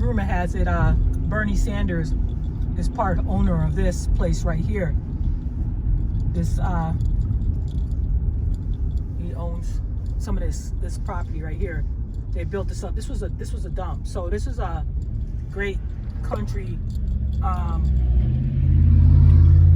rumor has it, Bernie Sanders is part owner of this place right here. This he owns some of this property right here. They built this up. This was a dump. So this is a great country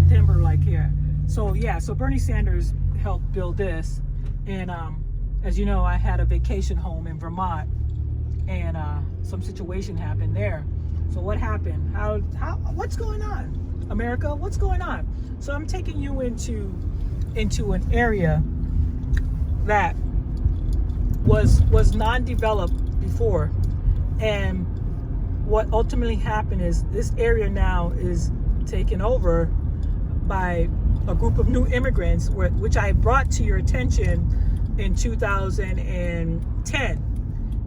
timber like here. So yeah, so Bernie Sanders helped build this, and as you know, I had a vacation home in Vermont, and some situation happened there. So what happened? How what's going on, America? What's going on? So I'm taking you into an area that was non-developed before, and what ultimately happened is this area now is taken over by a group of new immigrants, which I brought to your attention in 2010.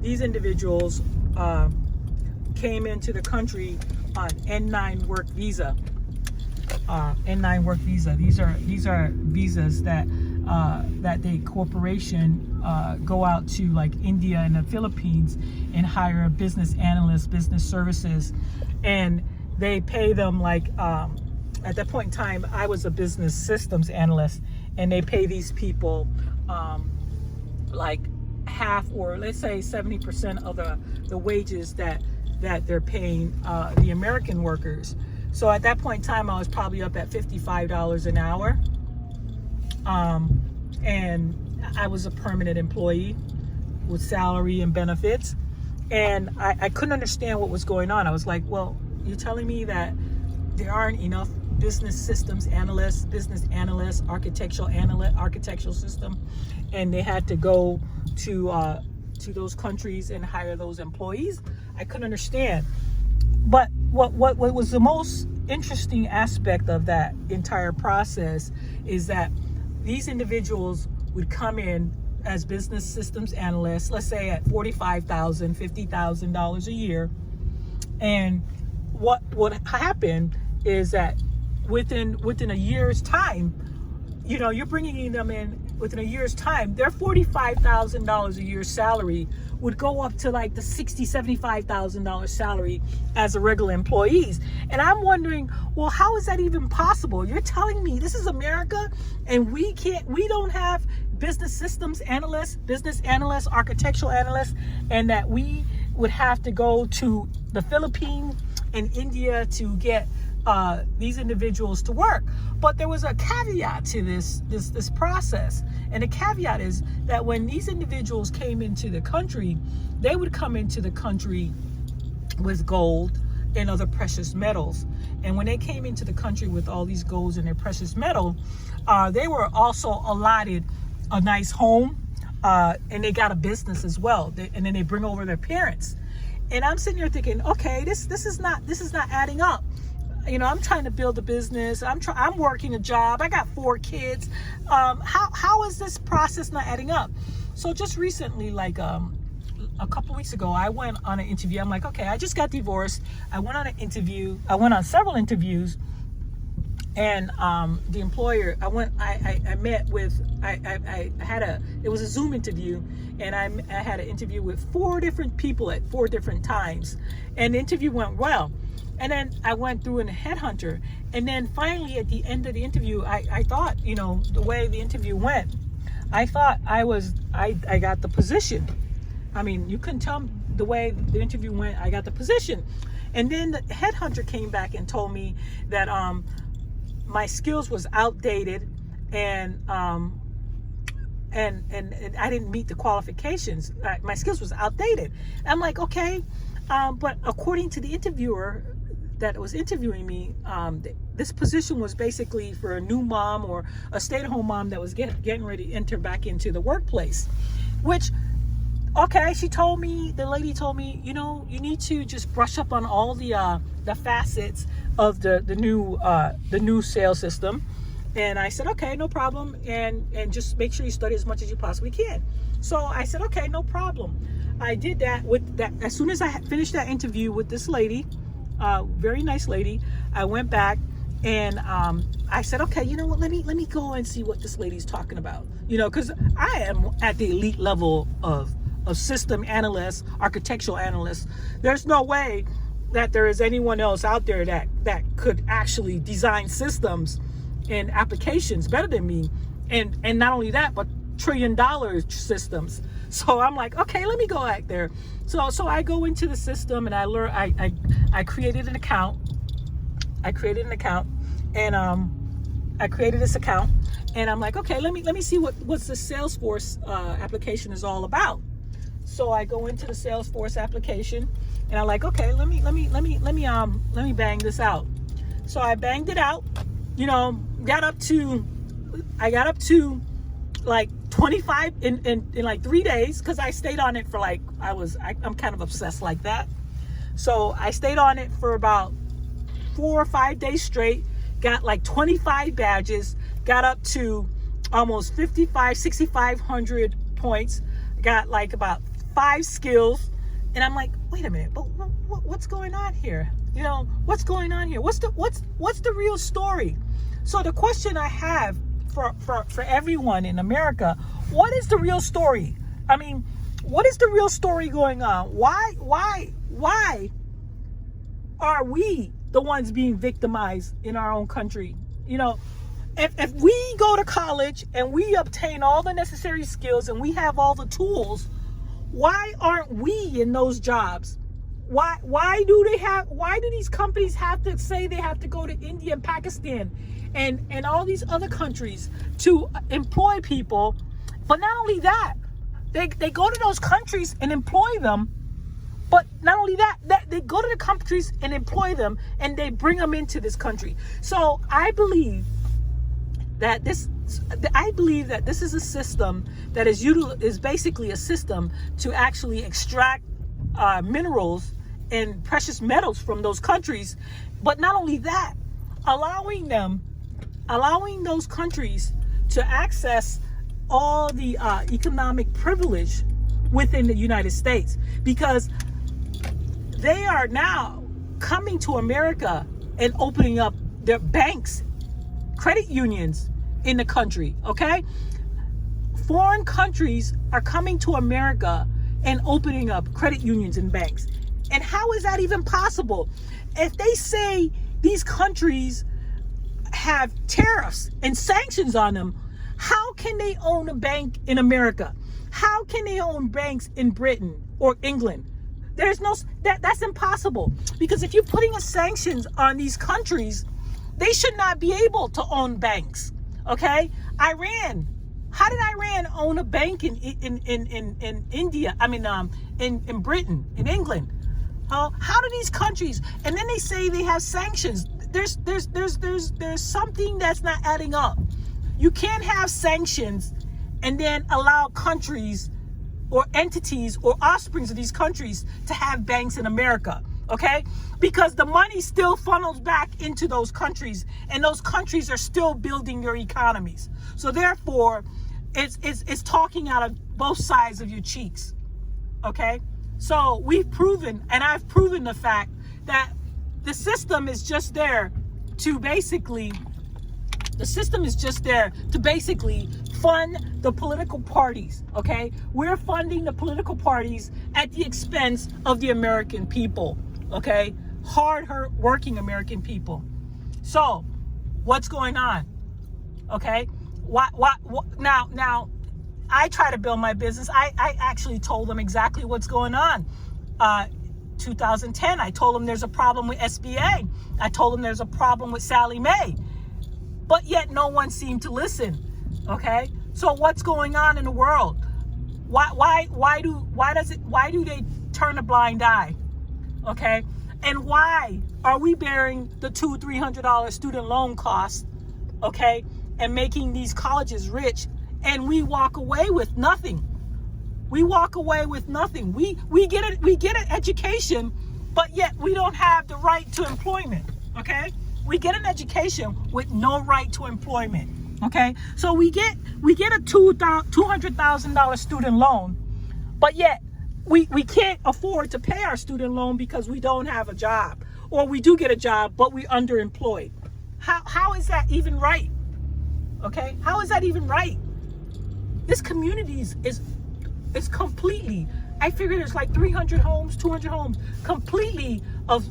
These individuals came into the country on N9 work visa. N9 work visa. These are visas that the corporation go out to, like India and the Philippines, and hire a business analyst, business services, and they pay them like at that point in time I was a business systems analyst, and they pay these people like half, or let's say 70% of the wages that they're paying the American workers. So at that point in time, I was probably up at $55 an hour. And I was a permanent employee with salary and benefits. And I couldn't understand what was going on. I was like, well, you're telling me that there aren't enough business systems analysts, architectural system, and they had to go to those countries and hire those employees? I couldn't understand. But what was the most interesting aspect of that entire process is that these individuals would come in as business systems analysts, let's say at $45,000, $50,000 a year. And what happened is that within a year's time, you're bringing them in within a year's time, their $45,000 a year salary would go up to like the $60,000, $75,000 salary as a regular employees. And I'm wondering, well, how is that even possible? You're telling me this is America and we don't have business systems analysts, business analysts, architectural analysts, and that we would have to go to the Philippines and India to get these individuals to work. But there was a caveat to this process, and the caveat is that when these individuals came into the country, they would come into the country with gold and other precious metals. And when they came into the country with all these golds and their precious metal, they were also allotted a nice home, and they got a business as well. And then they bring over their parents. And I'm sitting here thinking, okay, this is not adding up. I'm trying to build a business. I'm working a job. I got 4 kids. How is this process not adding up? So just recently, like a couple weeks ago, I went on an interview. I'm like, okay, I just got divorced. I went on an interview. I went on several interviews, and the employer I met with. It was a Zoom interview, and I had an interview with 4 different people at 4 different times, and the interview went well. And then I went through a headhunter. And then finally at the end of the interview, I thought, the way the interview went, I thought I got the position. I mean, you couldn't tell the way the interview went, I got the position. And then the headhunter came back and told me that my skills was outdated, and I didn't meet the qualifications. My skills was outdated. I'm like, okay, but according to the interviewer that was interviewing me, this position was basically for a new mom or a stay-at-home mom that was getting ready to enter back into the workplace. Which, okay, the lady told me, you need to just brush up on all the facets of the new sales system. And I said, okay, no problem, and just make sure you study as much as you possibly can. So I said, okay, no problem. I did that. As soon as I finished that interview with this lady, very nice lady, I went back and I said, okay, you know what? Let me go and see what this lady's talking about. Because I am at the elite level of of system analysts, architectural analysts. There's no way that there is anyone else out there that could actually design systems and applications better than me. And not only that, but $1 trillion systems. So I'm like, okay, let me go out there. So I go into the system and I learn. I created an account. And I created this account, and I'm like, okay, let me see what's the Salesforce application is all about. So I go into the Salesforce application, and I'm like, okay, let me bang this out. So I banged it out. I got up to like 25 in like 3 days, because I stayed on it for like I'm kind of obsessed like that. So I stayed on it for about 4 or 5 days straight, got like 25 badges, got up to almost 6,500 points, got like about 5 skills. And I'm like, wait a minute, but what's going on here? What's going on here? What's the real story? So the question I have for everyone in America, what is the real story? I mean, what is the real story going on? Why are we the ones being victimized in our own country? If we go to college and we obtain all the necessary skills and we have all the tools, why aren't we in those jobs? Why do these companies have to say they have to go to India and Pakistan and all these other countries to employ people? But not only that, they go to those countries and employ them. But not only that, they go to the countries and employ them, and they bring them into this country. So I believe that this is a system that is basically a system to actually extract minerals and precious metals from those countries. But not only that, allowing those countries to access all the economic privilege within the United States, because they are now coming to America and opening up their banks, credit unions in the country, okay? Foreign countries are coming to America and opening up credit unions and banks. And how is that even possible? If they say these countries have tariffs and sanctions on them, how can they own a bank in America? How can they own banks in Britain or England? That's impossible, because if you're putting sanctions on these countries, they should not be able to own banks. Okay, Iran. How did Iran own a bank in India? I mean, in Britain, in England. How do these countries? And then they say they have sanctions. There's something that's not adding up. You can't have sanctions and then allow countries or entities or offsprings of these countries to have banks in America, okay? Because the money still funnels back into those countries, and those countries are still building your economies. So therefore, it's talking out of both sides of your cheeks, okay? So we've proven, and I've proven the fact that the system is just there to basically fund the political parties, okay? We're funding the political parties at the expense of the American people, okay? Working American people. So, what's going on? Okay? Now, I try to build my business. I actually told them exactly what's going on. 2010, I told them there's a problem with SBA. I told them there's a problem with Sallie Mae. But yet no one seemed to listen. Okay? So what's going on in the world? Why do they turn a blind eye? Okay? And why are we bearing the $200-300 student loan cost, okay, and making these colleges rich, and we walk away with nothing? We walk away with nothing. We get an education, but yet we don't have the right to employment. Okay? We get an education with no right to employment. Okay? So we get a $200,000 student loan, but yet we can't afford to pay our student loan because we don't have a job, or we do get a job but we're underemployed. How is that even right? Okay? How is that even right? This community is It's completely, I figure there's like 300 homes, 200 homes, completely of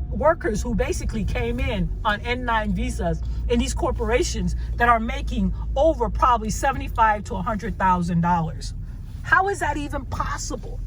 workers who basically came in on N9 visas in these corporations that are making over probably $75,000 to $100,000. How is that even possible?